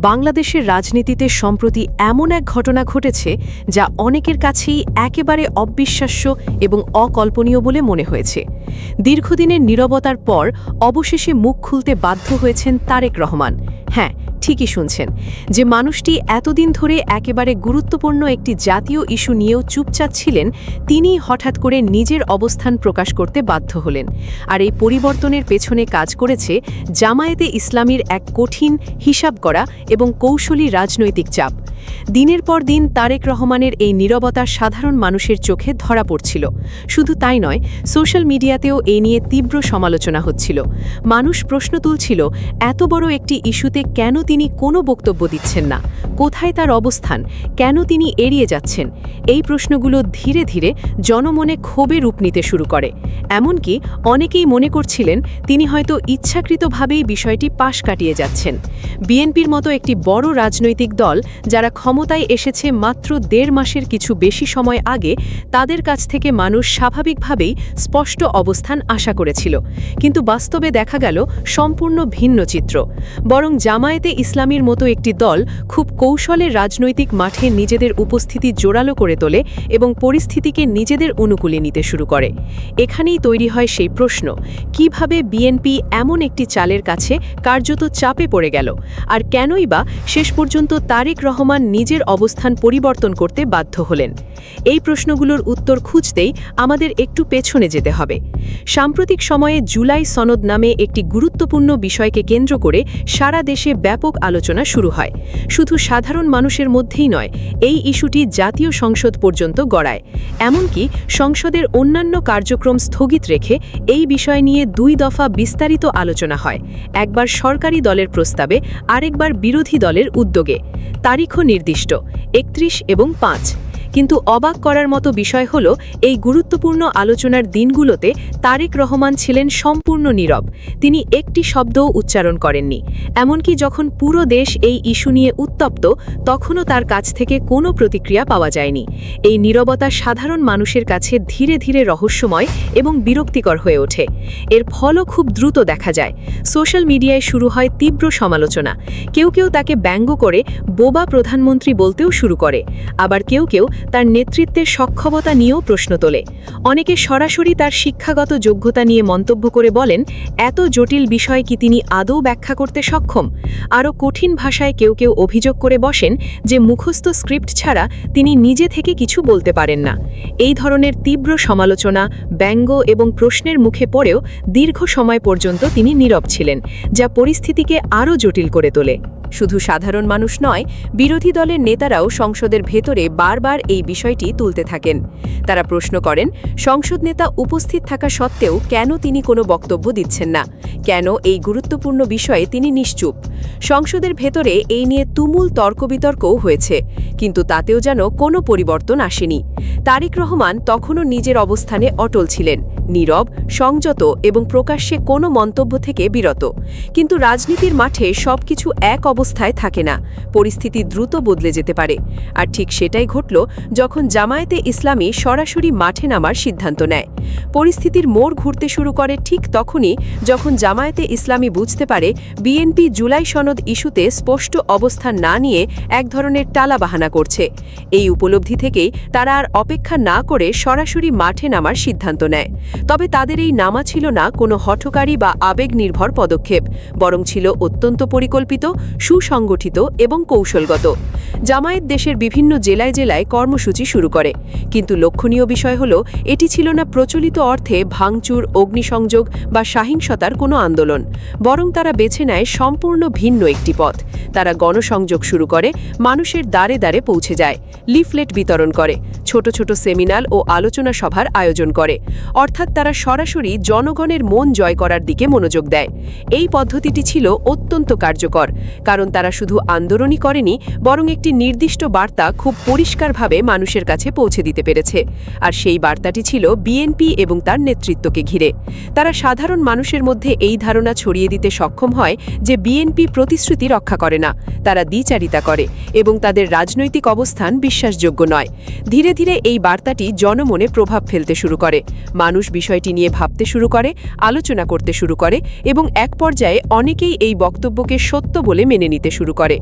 বাংলাদেশের রাজনীতিতে সম্প্রতি এমন এক ঘটনা ঘটেছে যা অনেকের কাছেই একেবারে অবিশ্বাস্য এবং অকল্পনীয় বলে মনে হয়েছে। দীর্ঘদিনের নীরবতার পর অবশেষে মুখ খুলতে বাধ্য হয়েছেন তারেক রহমান। হ্যাঁ, ঠিকই শুনছেন, যে মানুষটি এতদিন ধরে একেবারে গুরুত্বপূর্ণ একটি জাতীয় ইস্যু নিয়েও চুপচাপ ছিলেন, তিনি হঠাৎ করে নিজের অবস্থান প্রকাশ করতে বাধ্য হলেন। আর এই পরিবর্তনের পেছনে কাজ করেছে জামায়াতে ইসলামীর এক কঠিন, হিসাব করা এবং কৌশলী রাজনৈতিক চাপ। দিনের পর দিন তারেক রহমানের এই নীরবতা সাধারণ মানুষের চোখে ধরা পড়ছিল। শুধু তাই নয়, সোশ্যাল মিডিয়াতেও এই নিয়ে তীব্র সমালোচনা হচ্ছিল। মানুষ প্রশ্ন তুলছিল, এত বড় একটি ইস্যুতে কেন তিনি কোনো বক্তব্য দিচ্ছেন না? কোথায় তার অবস্থান? কেন তিনি এড়িয়ে যাচ্ছেন? এই প্রশ্নগুলো ধীরে ধীরে জনমনে ক্ষোভে রূপ নিতে শুরু করে। এমনকি অনেকেই মনে করছিলেন তিনি হয়তো ইচ্ছাকৃতভাবেই বিষয়টি পাশ কাটিয়ে যাচ্ছেন। বিএনপির মতো একটি বড় রাজনৈতিক দল, যারা ক্ষমতায় এসেছে মাত্র ১.৫ মাসের কিছু বেশি সময় আগে, তাদের কাছ থেকে মানুষ স্বাভাবিকভাবেই স্পষ্ট অবস্থান আশা করেছিল। কিন্তু বাস্তবে দেখা গেল সম্পূর্ণ ভিন্ন চিত্র। বরং জামায়াতে ইসলামীর মতো একটি দল খুব কৌশলে রাজনৈতিক মাঠে নিজেদের উপস্থিতি জোরালো করে তোলে এবং পরিস্থিতিকে নিজেদের অনুকূলে নিতে শুরু করে। এখানেই তৈরি হয় সেই প্রশ্ন, কিভাবে বিএনপি এমন একটি চালের কাছে কার্যত চাপে পড়ে গেল? আর কেনই বা শেষ পর্যন্ত তারেক রহমান নিজের অবস্থান পরিবর্তন করতে বাধ্য হলেন? এই প্রশ্নগুলোর উত্তর খুঁজতেই আমাদের একটু পেছনে যেতে হবে। সাম্প্রতিক সময়ে জুলাই সনদ নামে একটি গুরুত্বপূর্ণ বিষয়কে কেন্দ্র করে সারা দেশে ব্যাপক আলোচনা শুরু হয়। শুধু সাধারণ মানুষের মধ্যেই নয়, এই ইস্যুটি জাতীয় সংসদ পর্যন্ত গড়ায়। এমনকি সংসদের অন্যান্য কার্যক্রম স্থগিত রেখে এই বিষয় নিয়ে ২ দফা বিস্তারিত আলোচনা হয়, একবার সরকারি দলের প্রস্তাবে, আরেকবার বিরোধী দলের উদ্যোগে। তারিখও নির্দিষ্ট, ৩১ এবং ৫। কিন্তু অবাক করার মতো বিষয় হল, এই গুরুত্বপূর্ণ আলোচনার দিনগুলোতে তারেক রহমান ছিলেন সম্পূর্ণ নীরব। তিনি একটি শব্দও উচ্চারণ করেননি। এমনকি যখন পুরো দেশ এই ইস্যু নিয়ে উত্তপ্ত, তখনও তার কাছ থেকে কোনো প্রতিক্রিয়া পাওয়া যায়নি। এই নীরবতা সাধারণ মানুষের কাছে ধীরে ধীরে রহস্যময় এবং বিরক্তিকর হয়ে ওঠে। এর ফলও খুব দ্রুত দেখা যায়। সোশ্যাল মিডিয়ায় শুরু হয় তীব্র সমালোচনা। কেউ কেউ তাকে ব্যঙ্গ করে বোবা প্রধানমন্ত্রী বলতেও শুরু করে, আবার কেউ কেউ তার নেতৃত্বের সক্ষমতা নিয়েও প্রশ্ন তোলে। অনেকে সরাসরি তার শিক্ষাগত যোগ্যতা নিয়ে মন্তব্য করে বলেন, এত জটিল বিষয় কি তিনি আদৌ ব্যাখ্যা করতে সক্ষম? আরও কঠিন ভাষায় কেউ কেউ অভিযোগ করে বসেন যে মুখস্থ স্ক্রিপ্ট ছাড়া তিনি নিজে থেকে কিছু বলতে পারেন না। এই ধরনের তীব্র সমালোচনা, ব্যঙ্গ এবং প্রশ্নের মুখে পড়েও দীর্ঘ সময় পর্যন্ত তিনি নীরব ছিলেন, যা পরিস্থিতিকে আরও জটিল করে তোলে। শুধু সাধারণ মানুষ নয়, বিরোধী দলের নেতারাও সংসদের ভেতরে বারবার এই বিষয়টি তুলতে থাকেন। তারা প্রশ্ন করেন, সংসদ নেতা উপস্থিত থাকা সত্ত্বেও কেন তিনি কোনো বক্তব্য দিচ্ছেন না? কেন এই গুরুত্বপূর্ণ বিষয়ে তিনি নিশ্চুপ? সংসদের ভেতরে এই নিয়ে তুমুল তর্ক-বিতর্কও হয়েছে, কিন্তু তাতেও যেন কোনো পরিবর্তন আসেনি। তারেক রহমান তখনও নিজের অবস্থানে অটল ছিলেন, নীরব, সংযত এবং প্রকাশ্যে কোনো মন্তব্য থেকে বিরত। কিন্তু রাজনীতির মাঠে সবকিছু এক অবস্থায় থাকে না, পরিস্থিতি দ্রুত বদলে যেতে পারে। আর ঠিক সেটাই ঘটল যখন জামায়াতে ইসলামী সরাসরি মাঠে নামার সিদ্ধান্ত নেয়। পরিস্থিতির মোড় ঘুরতে শুরু করে ঠিক তখনই যখন জামায়াতে ইসলামী বুঝতে পারে বিএনপি জুলাই সনদ ইস্যুতে স্পষ্ট অবস্থান না নিয়ে এক ধরনের টালাবাহানা করছে। এই উপলব্ধি থেকেই তারা আর অপেক্ষা না করে সরাসরি মাঠে নামার সিদ্ধান্ত নেয়। তবে তাদের এই নামা ছিল না কোনো হঠকারী বা আবেগ নির্ভর পদক্ষেপ, বরং ছিল অত্যন্ত পরিকল্পিত, সুসংগঠিত এবং কৌশলগত। জামায়াত দেশের বিভিন্ন জেলায় জেলায় কর্মসূচি শুরু করে, কিন্তু লক্ষণীয় বিষয় হল, এটি ছিল না প্রচলিত অর্থে ভাঙচুর, অগ্নিসংযোগ বা সহিংসতার কোনো আন্দোলন, বরং তারা বেছে নেয় সম্পূর্ণ ভিন্ন একটি পথ। তারা গণসংযোগ শুরু করে, মানুষের দ্বারে দ্বারে পৌঁছে যায়, লিফলেট বিতরণ করে, ছোট ছোট সেমিনার ও আলোচনা সভার আয়োজন করে। অর্থাৎ তারা সরাসরি জনগণের মন জয় করার দিকে মনোযোগ দেয়। এই পদ্ধতিটি ছিল অত্যন্ত কার্যকর, কারণ তারা শুধু আন্দোলনই করেনি, বরং একটি নির্দিষ্ট বার্তা খুব পরিষ্কারভাবে মানুষের কাছে পৌঁছে দিতে পেরেছে। আর সেই বার্তাটি ছিল বিএনপি এবং তার নেতৃত্বকে ঘিরে। তারা সাধারণ মানুষের মধ্যে এই ধারণা ছড়িয়ে দিতে সক্ষম হয় যে বিএনপি প্রতিশ্রুতি রক্ষা করে না, তারা দ্বিচারিতা করে এবং তাদের রাজনৈতিক অবস্থান বিশ্বাসযোগ্য নয়। ধীরে ধীরে ধীরে এই বার্তাটি জনমনে প্রভাব ফেলতে শুরু করে। মানুষ বিষয়টি নিয়ে ভাবতে শুরু করে, আলোচনা করতে শুরু করে এবং এক পর্যায়ে অনেকেই এই বক্তব্যকে সত্য বলে মেনে নিতে শুরু করে।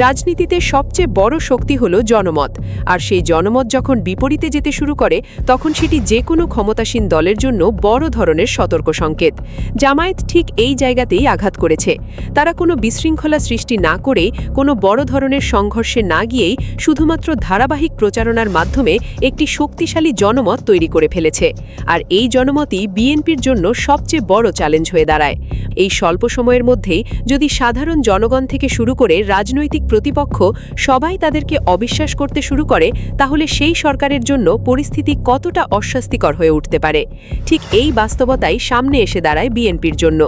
রাজনীতিতে সবচেয়ে বড় শক্তি হল জনমত, আর সেই জনমত যখন বিপরীতে যেতে শুরু করে তখন সেটি যে কোনো ক্ষমতাসীন দলের জন্য বড় ধরনের সতর্ক সংকেত। জামায়াত ঠিক এই জায়গাতেই আঘাত করেছে। তারা কোনো বিশৃঙ্খলা সৃষ্টি না করেই, কোনো বড় ধরনের সংঘর্ষে না গিয়েই শুধুমাত্র ধারাবাহিক প্রচারণার মাধ্যমে একটি শক্তিশালী জনমত তৈরি করে ফেলেছে। আর এই জনমতই বিএনপির জন্য সবচেয়ে বড় চ্যালেঞ্জ হয়ে দাঁড়ায়। এই স্বল্প সময়ের মধ্যেই যদি সাধারণ জনগণ থেকে শুরু করে রাজনৈতিক প্রতিপক্ষ সবাই তাদেরকে অবিশ্বাস করতে শুরু করে, তাহলে সেই সরকারের জন্য পরিস্থিতি কতটা অস্বস্তিকর হয়ে উঠতে পারে। ঠিক এই বাস্তবতাই সামনে এসে দাঁড়ায় বিএনপির জন্য।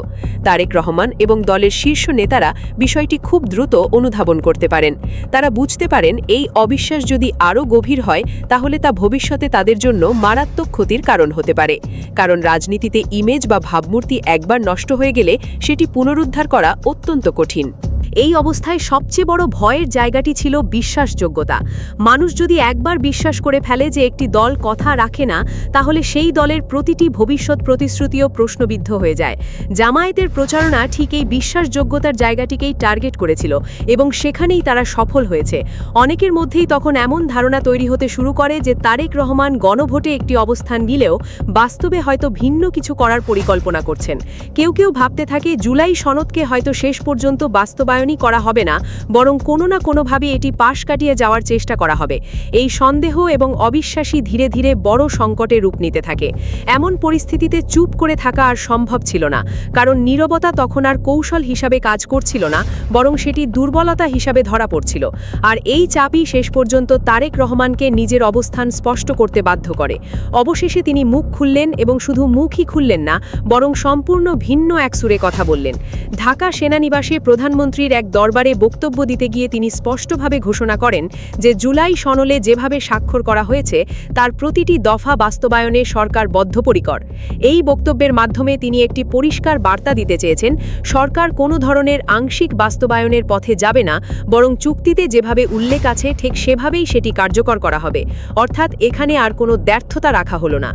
তারেক রহমান এবং দলের শীর্ষ নেতারা বিষয়টি খুব দ্রুত অনুধাবন করতে পারেন। তারা বুঝতে পারেন এই অবিশ্বাস যদি আরও গভীর হয় তাহলে তা ভবিষ্যতে তাদের জন্য মারাত্মক ক্ষতির কারণ হতে পারে। কারণ রাজনীতিতে ইমেজ বা ভাবমূর্তি একবার নষ্ট হয়ে গেলে সেটি পুনরুদ্ধার করা অত্যন্ত কঠিন। এই অবস্থায় সবচেয়ে বড় ভয়ের জায়গাটি ছিল বিশ্বাসযোগ্যতা। মানুষ যদি একবার বিশ্বাস করে ফেলে যে একটি দল কথা রাখে না, তাহলে সেই দলের প্রতিটি ভবিষ্যৎ প্রতিশ্রুতিও প্রশ্নবিদ্ধ হয়ে যায়। জামায়াতের প্রচারণা ঠিক এই বিশ্বাসযোগ্যতার জায়গাটিকেই টার্গেট করেছিল এবং সেখানেই তারা সফল হয়েছে। অনেকের মধ্যেই তখন এমন ধারণা তৈরি হতে শুরু করে যে তারেক রহমান গণভোটে একটি অবস্থান নিলেও বাস্তবে হয়তো ভিন্ন কিছু করার পরিকল্পনা করছেন। কেউ কেউ ভাবতে থাকে জুলাই সনদকে হয়তো শেষ পর্যন্ত বাস্তবায়ন করা হবে না, বরং কোনো না কোনোভাবে এটি পাশ কাটিয়ে যাওয়ার চেষ্টা করা হবে। এই সন্দেহ এবং অবিশ্বাসই ধীরে ধীরে বড় সংকটে রূপ নিতে থাকে। এমন পরিস্থিতিতে চুপ করে থাকা আর সম্ভব ছিল না, কারণ নীরবতা তখন আর কৌশল হিসাবে কাজ করছিল না, বরং সেটি দুর্বলতা হিসাবে ধরা পড়ছিল। আর এই চাপই শেষ পর্যন্ত তারেক রহমানকে নিজের অবস্থান স্পষ্ট করতে বাধ্য করে। অবশেষে তিনি মুখ খুললেন এবং শুধু মুখই খুললেন না, বরং সম্পূর্ণ ভিন্ন এক সুরে কথা বললেন। ঢাকা সেনানিবাসে প্রধানমন্ত্রীর এক দরবারে বক্তব্য দিতে গিয়ে তিনি স্পষ্টভাবে ঘোষণা করেন যে জুলাই সনদে যেভাবে স্বাক্ষর করা হয়েছে তার প্রতিটি দফা বাস্তবায়নে সরকার বদ্ধপরিকর। এই বক্তব্যের মাধ্যমে তিনি একটি পরিষ্কার বার্তা দিতে চেয়েছেন, সরকার কোনো ধরনের আংশিক বাস্তবায়নের পথে যাবে না, বরং চুক্তিতে যেভাবে উল্লেখ আছে ঠিক সেভাবেই সেটি কার্যকর করা হবে। অর্থাৎ এখানে আর কোনো ব্যর্থতা রাখা হলো না।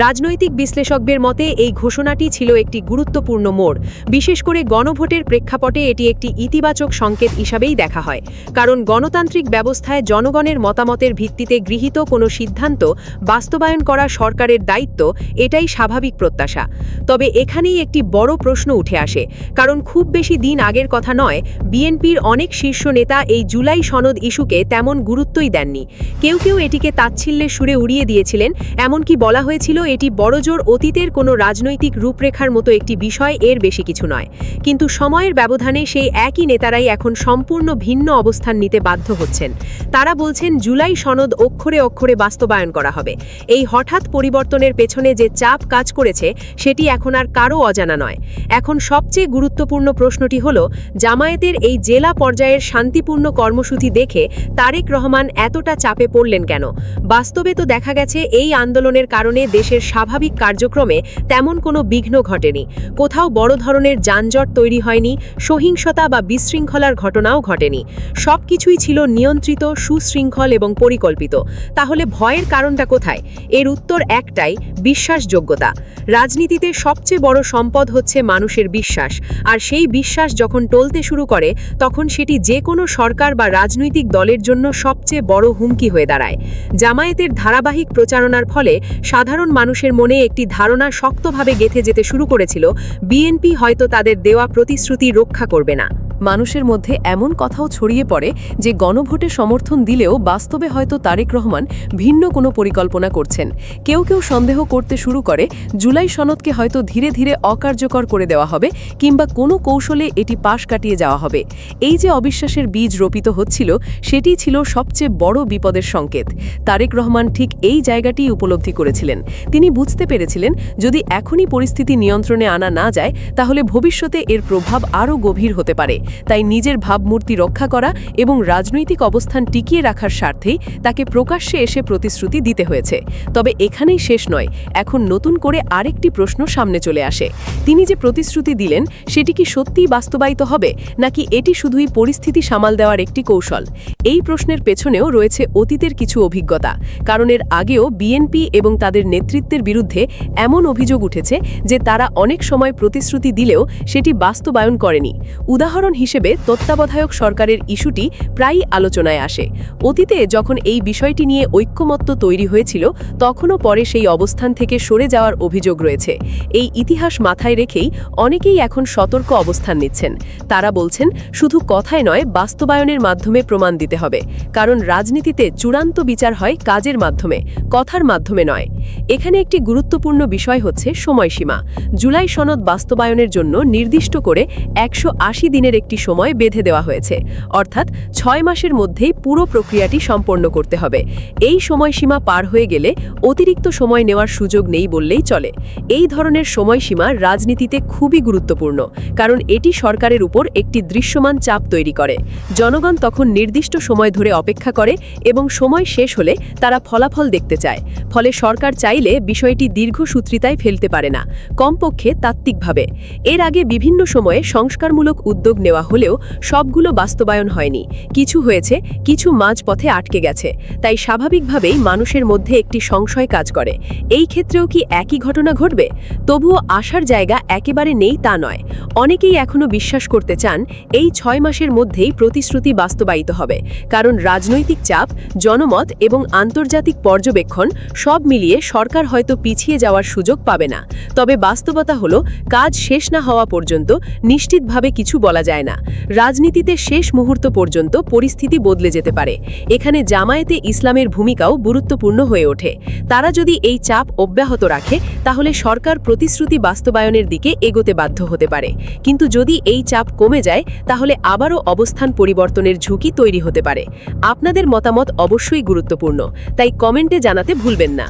রাজনৈতিক বিশ্লেষকদের মতে এই ঘোষণাটি ছিল একটি গুরুত্বপূর্ণ মোড়। বিশেষ করে গণভোটের প্রেক্ষাপটে এটি একটি ইতিবাচক সংকেত হিসাবেই দেখা হয়, কারণ গণতান্ত্রিক ব্যবস্থায় জনগণের মতামতের ভিত্তিতে গৃহীত কোনো সিদ্ধান্ত বাস্তবায়ন করা সরকারের দায়িত্ব, এটাই স্বাভাবিক প্রত্যাশা। তবে এখানেই একটি বড় প্রশ্ন উঠে আসে, কারণ খুব বেশি দিন আগের কথা নয়, বিএনপির অনেক শীর্ষ নেতা এই জুলাই সনদ ইস্যুকে তেমন গুরুত্বই দেননি। কেউ কেউ এটিকে তাচ্ছিল্যের সুরে উড়িয়ে দিয়েছিলেন, এমনকি বলা হয়েছিল এটি বড়জোর অতীতের কোনো রাজনৈতিক রূপরেখার মতো একটি বিষয়, এর বেশি কিছু নয়। কিন্তু সময়ের ব্যবধানে সেই একই নেতারাই এখন সম্পূর্ণ ভিন্ন অবস্থান নিতে বাধ্য হচ্ছেন। তারা বলছেন জুলাই সনদ অক্ষরে অক্ষরে বাস্তবায়ন করা হবে। এই হঠাৎ পরিবর্তনের পেছনে যে চাপ কাজ করেছে সেটি এখন আর কারও অজানা নয়। এখন সবচেয়ে গুরুত্বপূর্ণ প্রশ্নটি হল, জামায়াতের এই জেলা পর্যায়ের শান্তিপূর্ণ কর্মসূচি দেখে তারেক রহমান এতটা চাপে পড়লেন কেন? বাস্তবে তো দেখা গেছে এই আন্দোলনের কারণে দেশের স্বাভাবিক কার্যক্রমে তেমন কোনো বিঘ্ন ঘটেনি। কোথাও বড় ধরনের যানজট তৈরি হয়নি, সহিংসতা বা বিশৃঙ্খলার ঘটনাও ঘটেনি। সবকিছুই ছিল নিয়ন্ত্রিত, সুশৃঙ্খল এবং পরিকল্পিত। তাহলে ভয়ের কারণটা কোথায়? এর উত্তর একটাই, বিশ্বাসযোগ্যতা। রাজনীতিতে সবচেয়ে বড় সম্পদ হচ্ছে মানুষের বিশ্বাস, আর সেই বিশ্বাস যখন টলতে শুরু করে তখন সেটি যে কোনো সরকার বা রাজনৈতিক দলের জন্য সবচেয়ে বড় হুমকি হয়ে দাঁড়ায়। জামায়াতের ধারাবাহিক প্রচারণার ফলে সাধারণ মানুষের মনে একটি ধারণা শক্তভাবে গেঁথে যেতে শুরু করেছিল, বিএনপি হয়তো তাদের দেওয়া প্রতিশ্রুতি রক্ষা করবে না। মানুষের মধ্যে এমন কথাও ছড়িয়ে পড়ে যে গণভোটে সমর্থন দিলেও বাস্তবে হয়তো তারেক রহমান ভিন্ন কোনো পরিকল্পনা করছেন। কেউ কেউ সন্দেহ করতে শুরু করে জুলাই সনদকে হয়তো ধীরে ধীরে অকার্যকর করে দেওয়া হবে, কিংবা কোনো কৌশলে এটি পাশ কাটিয়ে যাওয়া হবে। এই যে অবিশ্বাসের বীজ রোপিত হচ্ছিল, সেটি ছিল সবচেয়ে বড় বিপদের সংকেত। তারেক রহমান ঠিক এই জায়গাটিই উপলব্ধি করেছিলেন। তিনি বুঝতে পেরেছিলেন যদি এখনই পরিস্থিতি নিয়ন্ত্রণে আনা না যায় তাহলে ভবিষ্যতে এর প্রভাব আরও গভীর হতে পারে। তাই নিজের ভাবমূর্তি রক্ষা করা এবং রাজনৈতিক অবস্থান টিকিয়ে রাখার স্বার্থেই তাকে প্রকাশ্যে এসে প্রতিশ্রুতি দিতে হয়েছে। তবে এখানেই শেষ নয়, এখন নতুন করে আরেকটি প্রশ্ন সামনে চলে আসে। তিনি যে প্রতিশ্রুতি দিলেন সেটি কি সত্যিই বাস্তবায়িত হবে, নাকি এটি শুধুই পরিস্থিতি সামাল দেওয়ার একটি কৌশল? এই প্রশ্নের পেছনেও রয়েছে অতীতের কিছু অভিজ্ঞতা। কারণ এর আগেও বিএনপি এবং তাদের নেতৃত্বের বিরুদ্ধে এমন অভিযোগ উঠেছে যে তারা অনেক সময় প্রতিশ্রুতি দিলেও সেটি বাস্তবায়ন করেনি। উদাহরণ হিসেবে তত্ত্বাবধায়ক সরকারের ইস্যুটি প্রায়ই আলোচনায় আসে। অতীতে যখন এই বিষয়টি নিয়ে ঐক্যমত্য তৈরি হয়েছিল, তখনও পরে সেই অবস্থান থেকে সরে যাওয়ার অভিযোগ রয়েছে। এই ইতিহাস মাথায় রেখেই অনেকেই এখন সতর্ক অবস্থান নিচ্ছেন। তারা বলছেন, শুধু কথায় নয়, বাস্তবায়নের মাধ্যমে প্রমাণ দিতে হবে। কারণ রাজনীতিতে চূড়ান্ত বিচার হয় কাজের মাধ্যমে, কথার মাধ্যমে নয়। এখানে একটি গুরুত্বপূর্ণ বিষয় হচ্ছে সময়সীমা। জুলাই সনদ বাস্তবায়নের জন্য নির্দিষ্ট করে 180 দিনের একটি সময় বেঁধে দেওয়া হয়েছে। অর্থাৎ 6 মাসের মধ্যেই পুরো প্রক্রিয়াটি সম্পন্ন করতে হবে। এই সময়সীমা পার হয়ে গেলে অতিরিক্ত সময় নেওয়ার সুযোগ নেই বললেই চলে। এই ধরনের সময়সীমা রাজনীতিতে খুবই গুরুত্বপূর্ণ, কারণ এটি সরকারের উপর একটি দৃশ্যমান চাপ তৈরি করে। জনগণ তখন নির্দিষ্ট সময় ধরে অপেক্ষা করে এবং সময় শেষ হলে তারা ফলাফল দেখতে চায়। ফলে সরকার চাইলে বিষয়টি দীর্ঘসূত্রিতায় ফেলতে পারে না, কমপক্ষে তাত্ত্বিকভাবে। এর আগে বিভিন্ন সময়ে সংস্কারমূলক উদ্যোগ নেওয়া হলেও সবগুলো বাস্তবায়ন হয়নি। কিছু হয়েছে, কিছু মাঝপথে আটকে গেছে। তাই স্বাভাবিকভাবেই মানুষের মধ্যে একটি সংশয় কাজ করে, এই ক্ষেত্রেও কি একই ঘটনা ঘটবে? তবুও আশার জায়গা একেবারে নেই তা নয়। অনেকেই এখনও বিশ্বাস করতে চান এই 6 মাসের মধ্যেই প্রতিশ্রুতি বাস্তবায়িত হবে। কারণ রাজনৈতিক চাপ, জনমত এবং আন্তর্জাতিক পর্যবেক্ষণ সব মিলিয়ে সরকার হয়তো পিছিয়ে যাওয়ার সুযোগ পাবে না। তবে বাস্তবতা হলো, কাজ শেষ না হওয়া পর্যন্ত নিশ্চিতভাবে কিছু বলা যায় না। রাজনীতিতে শেষ মুহূর্ত পর্যন্ত পরিস্থিতি বদলে যেতে পারে। এখানে জামায়াতে ইসলামের ভূমিকাও গুরুত্বপূর্ণ হয়ে ওঠে। তারা যদি এই চাপ অব্যাহত রাখে, তাহলে সরকার প্রতিশ্রুতি বাস্তবায়নের দিকে এগোতে বাধ্য হতে পারে। কিন্তু যদি এই চাপ কমে যায়, তাহলে আবারও অবস্থান পরিবর্তনের ঝুঁকি তৈরি হতে পারে। আপনাদের মতামত অবশ্যই গুরুত্বপূর্ণ, তাই কমেন্টে জানাতে ভুলবেন না।